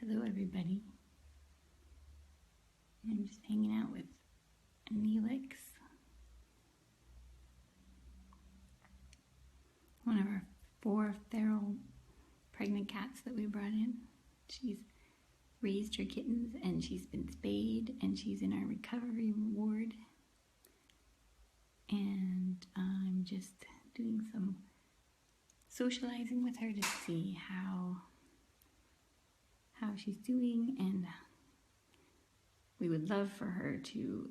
Hello everybody. I'm just hanging out with Neelix, one of our 4 feral pregnant cats that we brought in. She's raised her kittens and she's been spayed and she's in our recovery ward. And I'm just doing some socializing with her to see how she's doing, and we would love for her to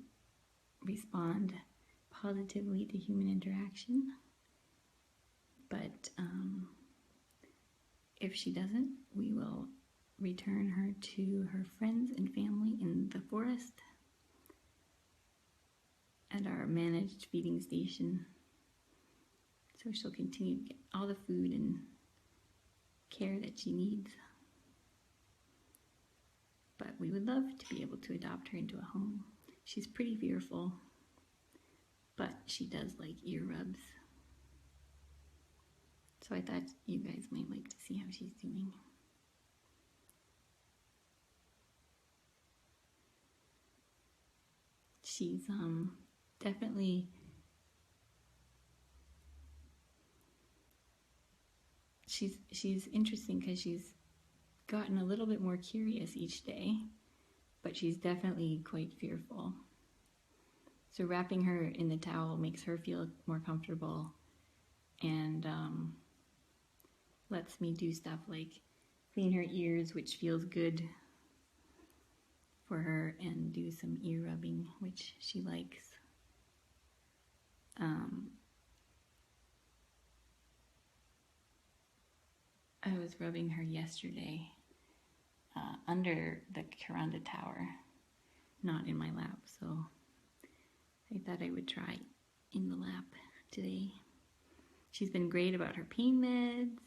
respond positively to human interaction, but if she doesn't, we will return her to her friends and family in the forest at our managed feeding station, so she'll continue to get all the food and care that she needs. But we would love to be able to adopt her into a home. She's pretty fearful, but she does like ear rubs. So I thought you guys might like to see how she's doing. She's definitely she's interesting because she's gotten a little bit more curious each day, but she's definitely quite fearful. So wrapping her in the towel makes her feel more comfortable and lets me do stuff like clean her ears, which feels good for her, and do some ear rubbing, which she likes. I was rubbing her yesterday under the Karanda tower, not in my lap, so I thought I would try in the lap today. She's been great about her pain meds.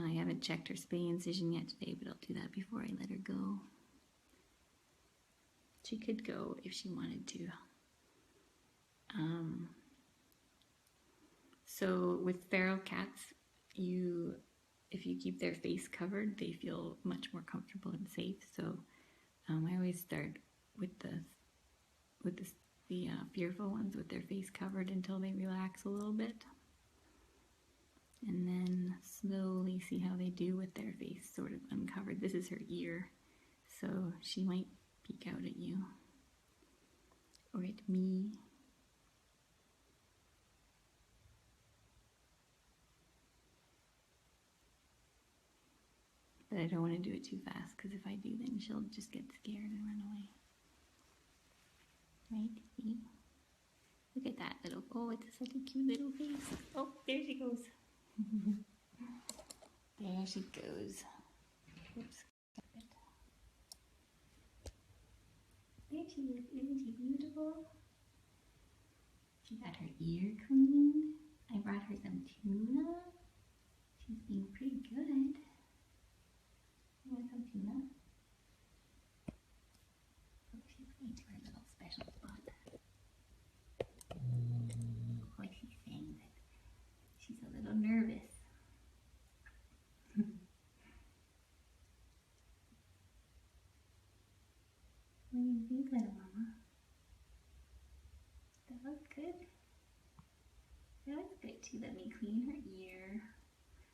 I haven't checked her spay incision yet today, but I'll do that before I let her go. She could go if she wanted to. So with feral cats, if you keep their face covered, they feel much more comfortable and safe. So I always start with the fearful ones with their face covered until they relax a little bit, and then slowly see how they do with their face sort of uncovered. This is her ear, so she might peek out at you or at me. But I don't want to do it too fast, because if I do, then she'll just get scared and run away. Right? See? Look at that little, oh, it's such a cute little face. Oh, there she goes. There she goes. Oops. There she is. Isn't she beautiful? She got her ear cleaned. I brought her some tuna. She's being pretty good. You want some tuna? Oh, she's going to her little special spot. Like she's saying that she's a little nervous. What do you think, little mama? That looks good. That looks good too. Let me clean her ear.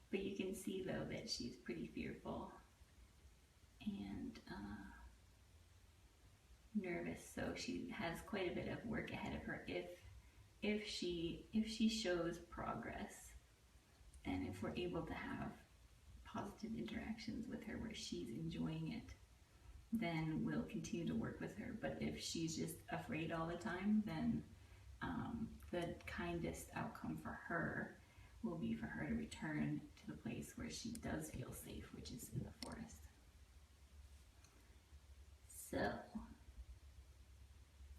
But you can see though that she's pretty fearful and nervous, so she has quite a bit of work ahead of her if she shows progress, and if we're able to have positive interactions with her where she's enjoying it, then we'll continue to work with her. But if she's just afraid all the time, then the kindest outcome for her will be for her to return to the place where she does feel safe, which is in the forest. So,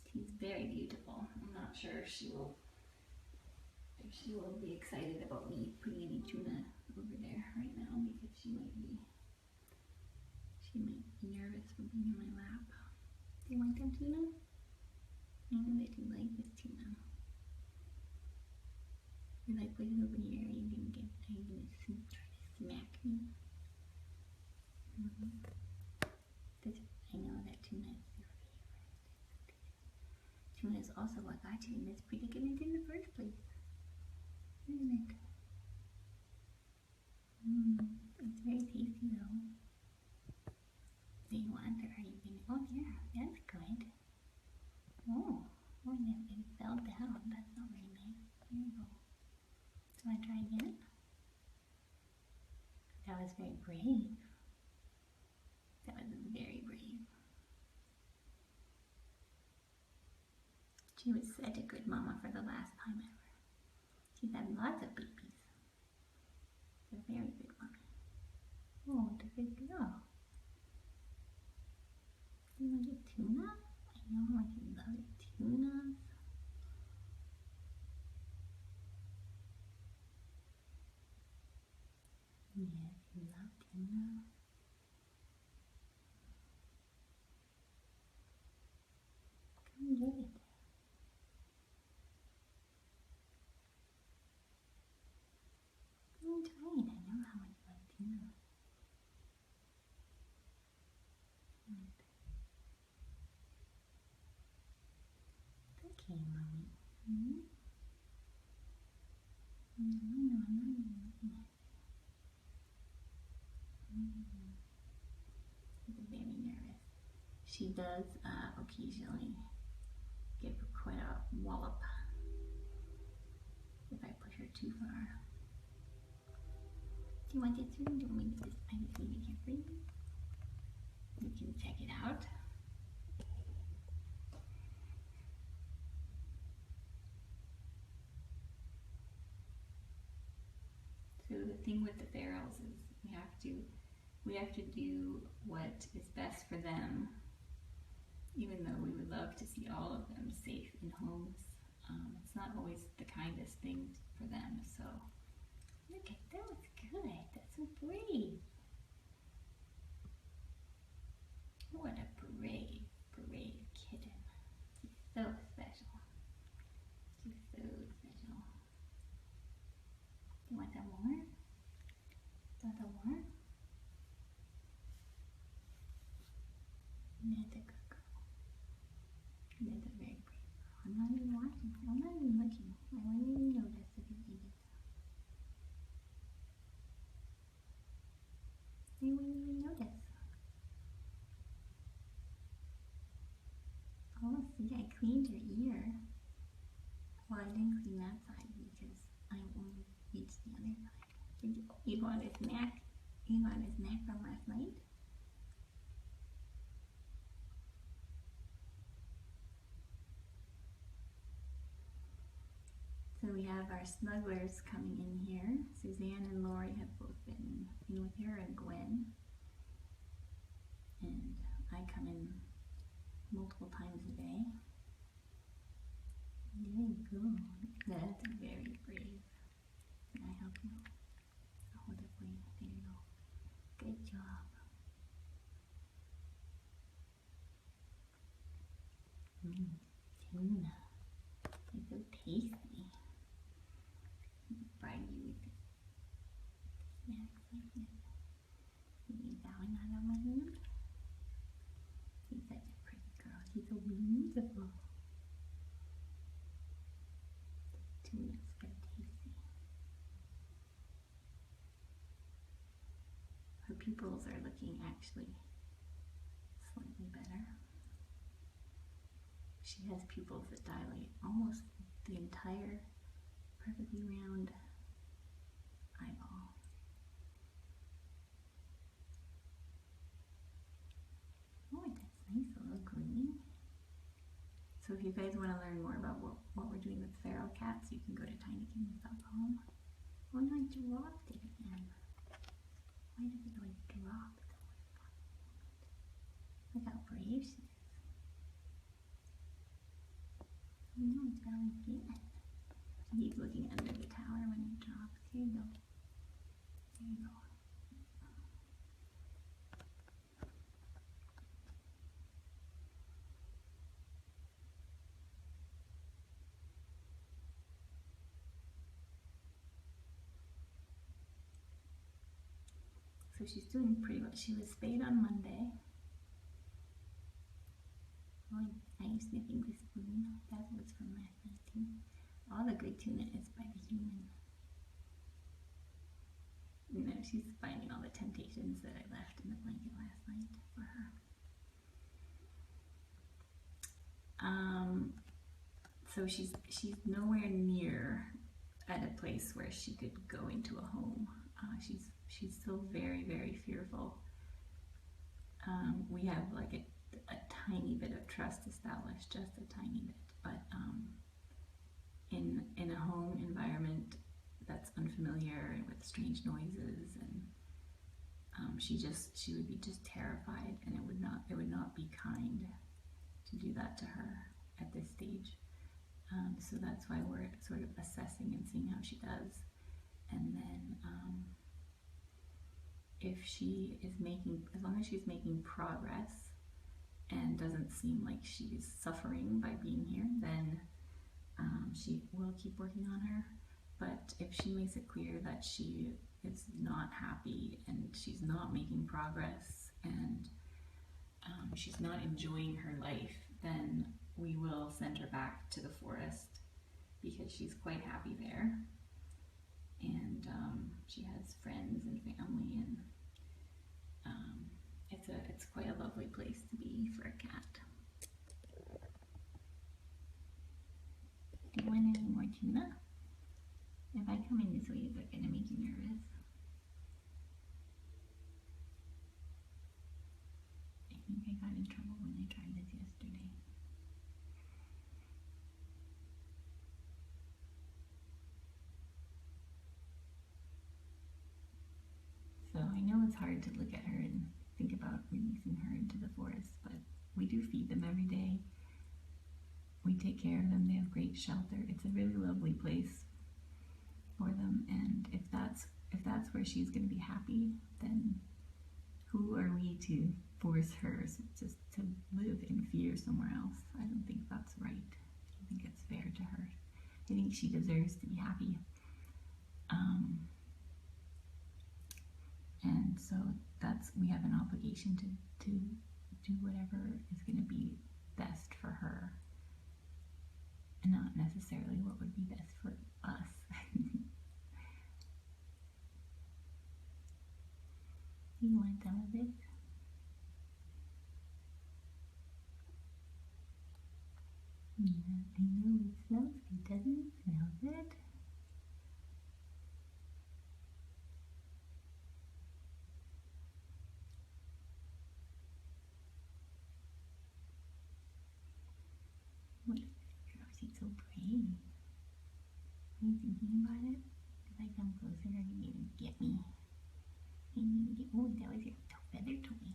she's very beautiful. I'm not sure if she will be excited about me putting any tuna over there right now, because she might be nervous for being in my lap. Do you want some tuna? I know that you like this tuna. You like putting it over here? Are you gonna try to smack me? I know that tuna is your favorite. Tuna is also what got you in this predicament in the first place, isn't it? It's very tasty though. Do you want, or are you gonna? Oh yeah, that's good. Oh, it fell down. That's not very nice. There you go. So I try again. That was very brave. That was very brave. She was such a good mama for the last time ever. She's had lots of babies. She's a very good mama. Oh, what a good girl. You want to get tuna? I know how much you love your tuna. Yes, you love tuna. Come get it. I'm trying. I know how much you love tuna. It's okay, mommy. No, I'm not even looking at it. She's very nervous. She does occasionally give quite a wallop if I push her too far. Do you want this one? Do you want me to I just leave it here for you? You can check it out. So the thing with the ferals is we have to do what is best for them, even though we would love to see all of them safe in homes. It's not always the kindest thing for them. So look at that, was good. That's so brave. What a brave kitten. She's so special. She's so special. Do you want that more? Do you want that more? That's a good girl. That's a very brave girl. I'm not even watching. I'm not even looking. I wouldn't even notice if you ate it. I wouldn't even notice. Oh, see, I cleaned your ear. Well, I didn't clean that side because I only reached the other side. You got his neck. You got his neck from last night. So we have our snugglers coming in here. Suzanne and Lori have both been in with her, and Gwen. And I come in multiple times a day. There you go. That's very brave. Can I help you? I'll hold it for you. There you go. Good job. Tuna. It's so tasty. Bride you with snacks like this. You need that one out of my hand? She's such a pretty girl. She's so beautiful. Tuna's so tasty. Her pupils are looking actually slightly better. She has pupils that dilate almost the entire perfectly round eyeball. Oh, that's nice, a little green. So if you guys want to learn more about what we're doing with feral cats, you can go to tinykittens.com. Oh no, I dropped it again. Why does it always drop? Look how brave she is. Oh no, it's fell again. He's looking under the tower when it drops. Here you go. There you go. So she's doing pretty well. She was spayed on Monday. Oh, I'm sniffing the spoon. That was from last night too. All the good tuna is by the human. You know, she's finding all the temptations that I left in the blanket last night for her. So she's nowhere near at a place where she could go into a home. She's still very, very fearful. We have like a tiny bit of trust established, just a tiny bit, but in a home environment that's unfamiliar and with strange noises, and she would be just terrified, and it would not be kind to do that to her at this stage. So that's why we're sort of assessing and seeing how she does, and then if she is as long as she's making progress and doesn't seem like she's suffering by being here, then she will keep working on her. But if she makes it clear that she is not happy and she's not making progress and she's not enjoying her life, then we will send her back to the forest because she's quite happy there. And she has friends and family, and it's quite a lovely place to be for a cat. Do you want any more tuna? If I come in this way, is it going to make you nervous? I think I got in trouble when I tried this yesterday. So I know it's hard to look at her and think about releasing her into the forest, but we do feed them every day. We take care of them. They have great shelter. It's a really lovely place for them, and if that's where she's going to be happy, then who are we to force her just to live in fear somewhere else? I don't think that's right. I don't think it's fair to her. I think she deserves to be happy. And so we have an obligation to do whatever is going to be best for her, and not necessarily what would be best for us. You want some of this? Yeah, I know it smells good, doesn't it? Smell good? What is this girl? She's so brave. Are you thinking about it? If I come closer, are you going to get me? Oh, that was your feather toy.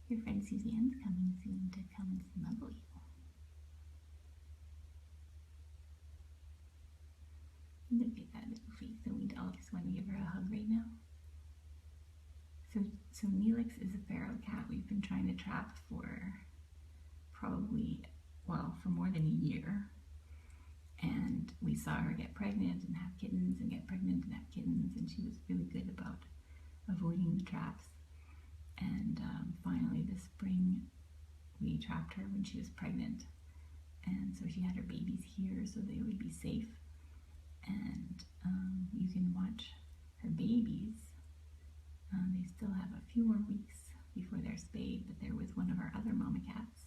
Your friend Suzanne's coming soon to come and snuggle you. Look at that little face. So we all just want to give her a hug right now. So Neelix is a feral cat we've been trying to trap for for more than a year. And we saw her get pregnant and have kittens, and get pregnant and have kittens, and she was really good about avoiding the traps. And finally this spring we trapped her when she was pregnant, and so she had her babies here so they would be safe. And you can watch her babies. They still have a few more weeks before they're spayed, but they're with one of our other mama cats.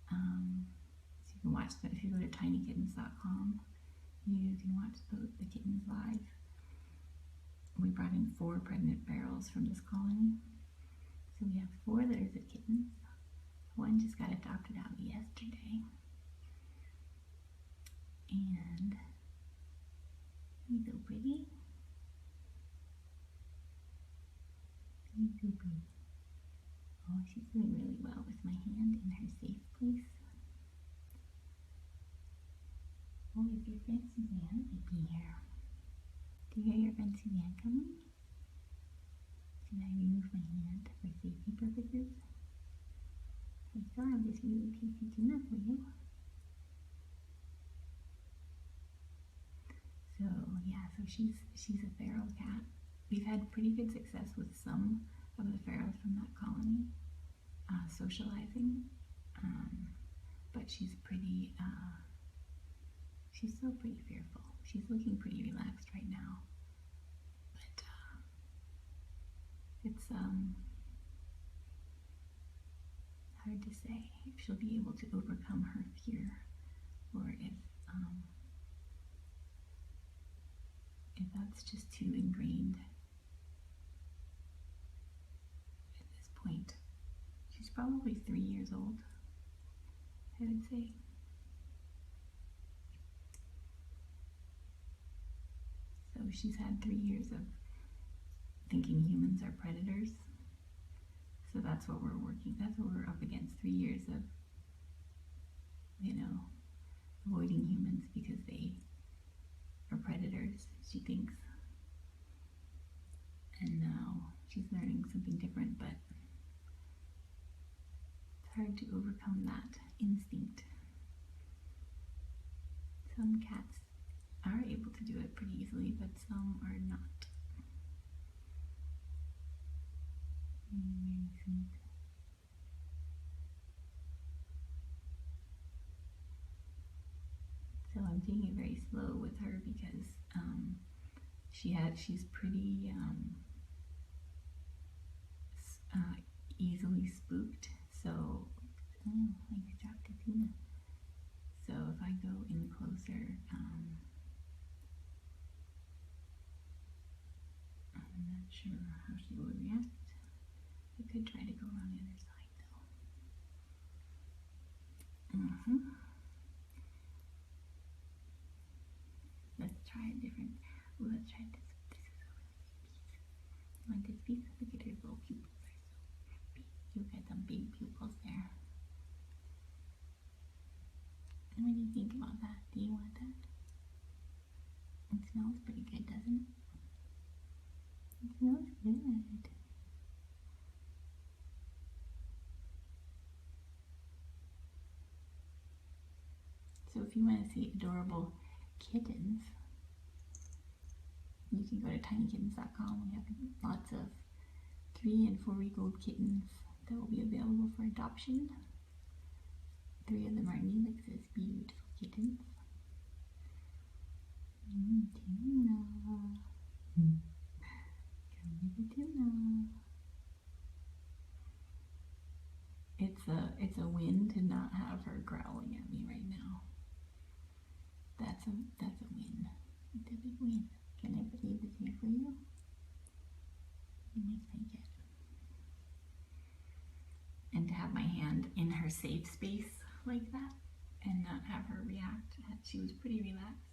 So you can watch them if you go to tinykittens.com. You can watch the kittens live. We brought in 4 pregnant barrels from this colony. So we have 4 litters of kittens. One just got adopted out yesterday. And he's so pretty. He's so pretty. Oh, she's doing really well with my hand in her safe place. Oh, if your friend Suzanne might be here. Do you hear your friend Suzanne coming? Should I remove my hand for safety purposes? I still have this really tasty tuna for you. So yeah, so she's a feral cat. We've had pretty good success with some of the ferals from that colony, socializing. but she's pretty, she's still pretty fearful. She's looking pretty relaxed right now, but it's hard to say if she'll be able to overcome her fear, or if that's just too ingrained at this point. She's probably 3 years old, I would say. So she's had 3 years of thinking humans are predators. So that's what we're up against. 3 years of, avoiding humans because they are predators, she thinks. And now she's learning something different, but it's hard to overcome that instinct. Some cats are able to do it pretty easily, but some are not. Very sweet. So I'm taking it very slow with her because she's pretty easily spooked. So I just dropped a tuna. So if I go in closer, I'm not sure how she will react. I could try to go around the other side though. Let's try a different. Let's try this. This is a really big piece. You want this piece? Look at her little pupils. They're so big. You've got some big pupils there. And what do you think about that? Do you want that? It smells pretty good, doesn't it? It smells good. So if you want to see adorable kittens, you can go to tinykittens.com. We have lots of 3 and 4 week old kittens that will be available for adoption. 3 of them are Neelix's beautiful kittens. Tuna. Come with the tuna. It's a win to not have her growling at me right now. That's a win. It's a big win. Can I leave this here for you? You might take it. And to have my hand in her safe space like that and not have her react. She was pretty relaxed.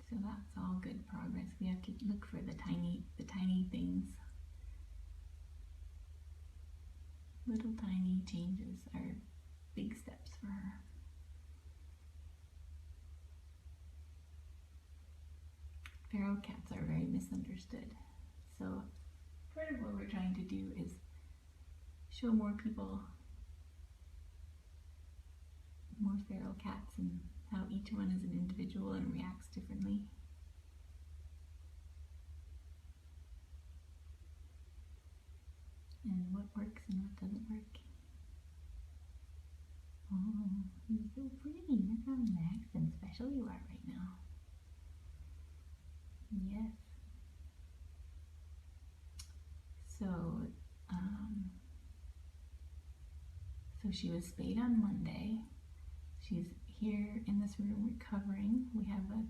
So that's all good progress. We have to look for the tiny things. Little tiny changes are big steps for her. Feral cats are very misunderstood. So part of what we're trying to do is show more people more feral cats and how each one is an individual and reacts differently. And what works and what doesn't work. Oh, you're so pretty. Look how relaxed and special you are right now. Yes. So she was spayed on Monday. She's here in this room recovering. We have a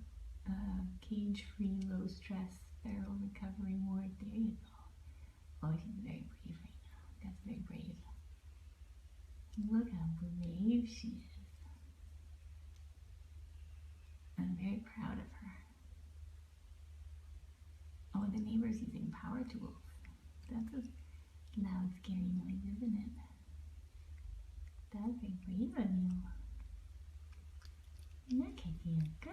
cage-free, low-stress feral recovery ward. There you go. Oh, she's very brave right now. That's very brave. Look how brave she is. I'm very proud of her. Oh, the neighbor's using power tools. That's a loud, scary noise, isn't it? That's very brave of you. Look at you go.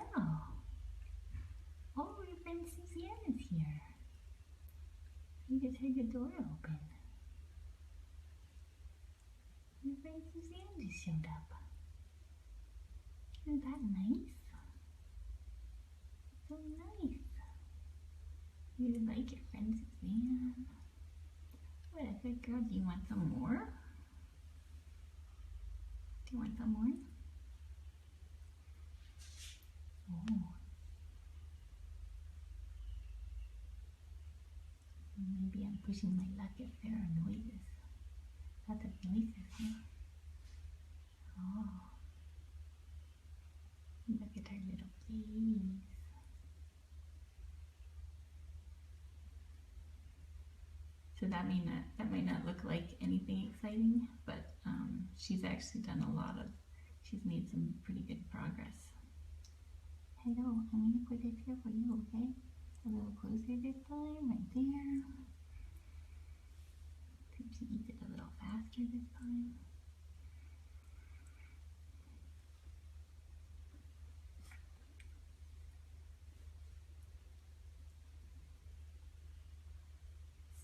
Oh, your friend Suzanne is here. You just heard the door open. Your friend Suzanne just showed up. Isn't that nice? So nice. You like your friend Suzanne? What a good girl. Do you want some more? Do you want some more? Oh. Maybe I'm pushing my luck if there are noises. Lots of noises, huh? Oh. Look at her little face. So that might not look like anything exciting, but she's actually done she's made some pretty good progress. Hello, I'm going to put this here for you, okay? A little closer this time, right there. See if she eats it a little faster this time.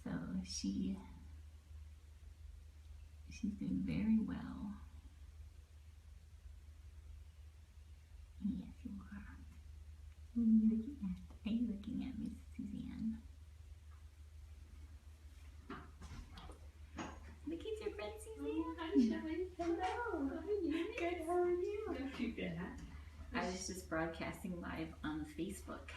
So she's doing very well. Yes, you are. Who are you looking at? Are you looking at Miss Suzanne? Look at your friend Suzanne. Hi, Shelly. Hello. Good. How are you? Not too bad. I was just broadcasting live on Facebook.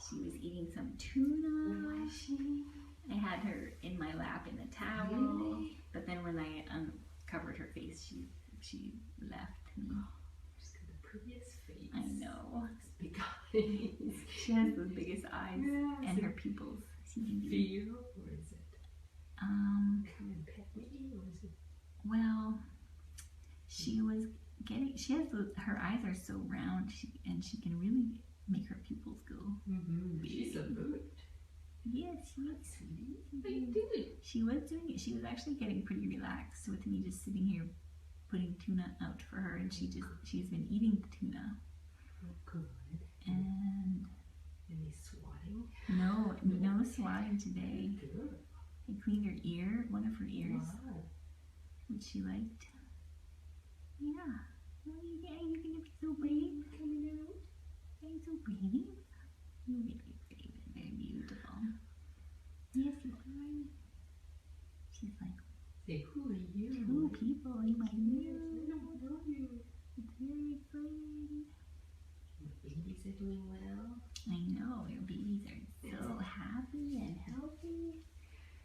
She was eating some tuna. Was she? I had her in my lap in a towel, Really? but then when I uncovered her face, she left me. She's got the prettiest face. I know. Big eyes. She has the biggest eyes, Yeah, and is her it pupils. She can be. feel, or is it come and pet me, or is it? Well, she has her eyes are so round, and she can really make her pupils go. She's a bird. Yes, Sweetie, how you doing? she was doing it. She was actually getting pretty relaxed with me just sitting here putting tuna out for her, and she's been eating the tuna. Oh, good. And Any swatting? no swatting today. Good. I cleaned her ear, one of her ears, Wow. which she liked. Yeah. Oh, are you gonna be so brave? Coming out? Are you so brave? You're very brave and very beautiful. Yes, you are. She's like, Say, who are you? two people in my Yes, I room. don't know you. It's very exciting. The babies are doing well. I know, your babies are so happy and healthy.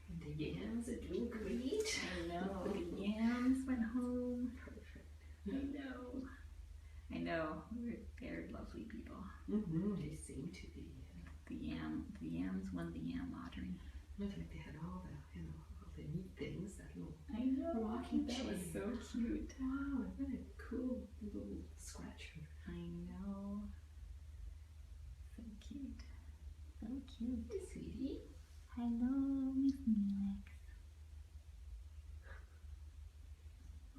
And the yams are doing great. I know, the yams went home. Perfect. I know, they're lovely people. They seem to be. The yams won the yam lottery. Looked like they had all the neat things. That little Rocking that was so cute. wow, what a cool little scratcher. I know. So cute. So cute. Hey, sweetie. Hello, Miss Neelix.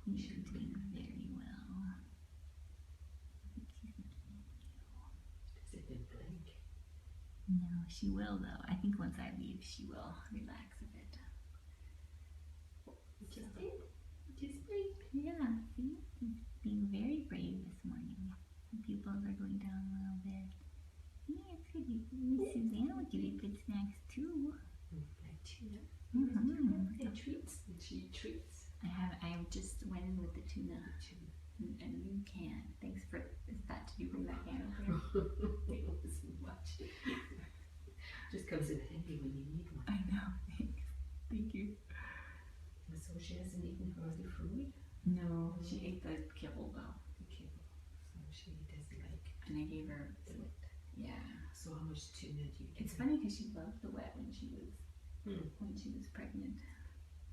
You're doing very well. She's looking at you. Does it been blank? No, she will though. I think once I leave, she will relax a bit. Just did. Just did. Yeah, see? She's being very brave this morning. The pupils are going down a little bit. Yeah, it's good. Miss Suzanne will give you good snacks too. Like tuna. Mm-hmm. And treats. And she treats. I just went in with the tuna. Tuna. A new can. Thanks for that. Did you bring that can over? It wasn't much. Just comes in handy when you need one. I know. Thanks. Thank you. So she hasn't eaten her other food? No, she ate the kibble though. The kibble. So she doesn't like And I gave her the wet. yeah. So how much tuna do you give It's her? funny because she loved the wet when she was pregnant.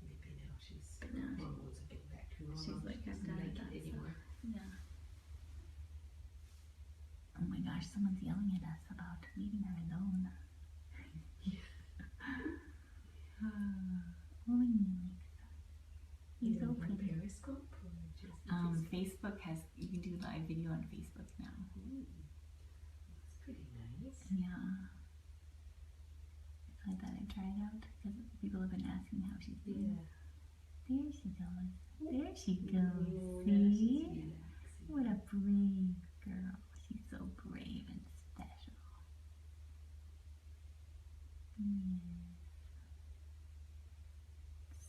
Maybe now she's But now hormones are getting back to normal. she's like, She I'm doesn't done like with that it anymore. Yeah. Oh my gosh, someone's yelling at us about leaving her alone. Oh, Neelix. You're so on pretty. Periscope or just Facebook you can do live video on Facebook now. That's pretty nice. Yeah. So I thought I'd try it out because people have been asking how she's doing. There she goes. There she goes. See? Relaxing. What a brave girl. She's so brave and special.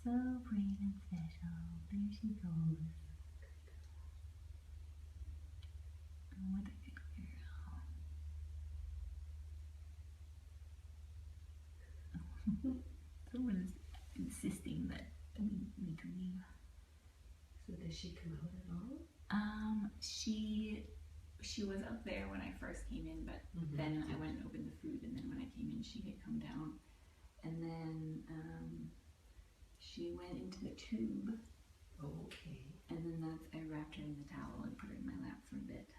So brave and special. There she goes. Oh, what a good girl. Someone is insisting that we need to leave. So does she come out at all? She was up there when I first came in, but then I went and opened the food, and then when I came in, she had come down, and then she went into the tube. Okay. And then I wrapped her in the towel and put her in my lap for a bit,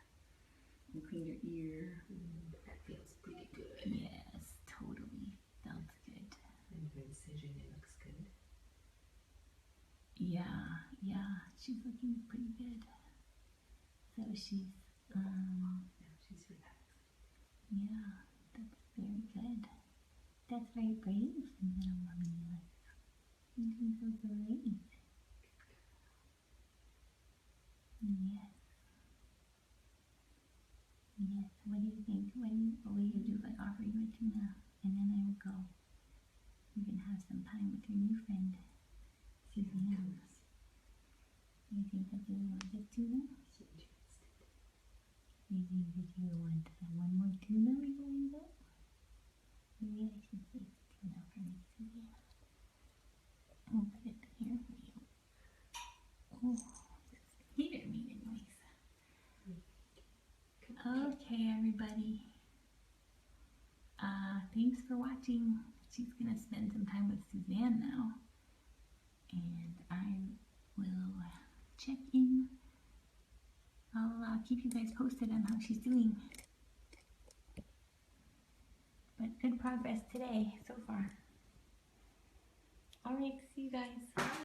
and cleaned her ear. That feels pretty good. Yes, totally felt good. And her incision, it looks good. Yeah, she's looking pretty good. So she's Now she's relaxed. yeah, that's very good. That's very brave from little mommy Neelix. You're doing so great. Yes. Yes. What do you think? What will you do if I offer you a tuna? And then I will go. You can have some time with your new friend, Suzanne. You think that you want the tuna? Maybe that you want one more tuna before you go? Maybe I should save the tuna for me, Suzanne. I'll put it here for you. Oh, heater made a noise. Okay, everybody. Thanks for watching. She's gonna spend some time with Suzanne now, and I will check in. I'll keep you guys posted on how she's doing. But good progress today so far. All right, see you guys.